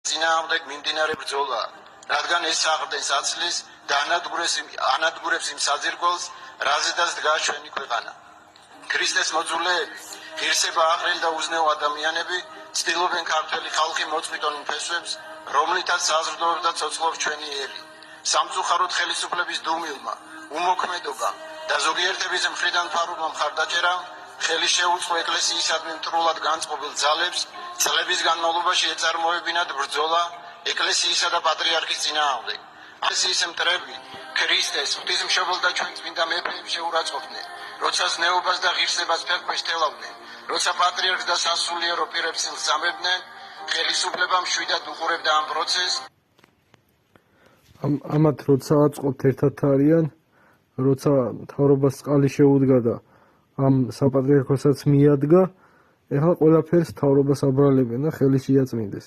წინააღმდეგ მიმდინარე ბრძოლა, რადგან ეს აღრდენს აცლის და ანადგურებს იმ საძირკველს, რაზედაც დგას ჩვენი ქვეყანა. ქრისტეს მოძულეები, ღირსება აყრილი და უზნეო ადამიანები ცდილობენ ქართველი ხალხი მოწყვიტონ იმ ფესვებს, რომლითაც საზრდოობს და ცოცხლობს ჩვენი ერი. სამწუხაროდ ხელისუფლების დუმილმა, უმოქმედობამ და ზოგიერთების მხრიდან მფარველმა მხარდაჭერამ ხელი შეუწყო ეკლესიისადმი მტრულად განწყობილ ძალებს წლების განმავლობაში ეწარმოებინათ ბრძოლა ეკლესიისა და პატრიარქის წინააღმდეგ. ეკლესიის მტრები ქრისტეს ღვთისმშობელთა ჩვენ წმინდა მეფეებს შეურაცხყოფდნენ, როცა ზნეობას და ღირსებას ფეხქვეშ თელავდნენ, როცა პატრიარქს და სასულიერო პირებს ილსამებდნენ, ხელისუფლებამ მშვიდად უყურებდა ამ პროცესს. ამათ როცა აწყობთ ერთად არიან, როცა მთავრობას წყალი შეუდგა და ამ საპატრიარქოსაც მიადგა, ეხლა ყველაფერს მთავრობას აბრალებენ და ხელი შეაწმინდეს.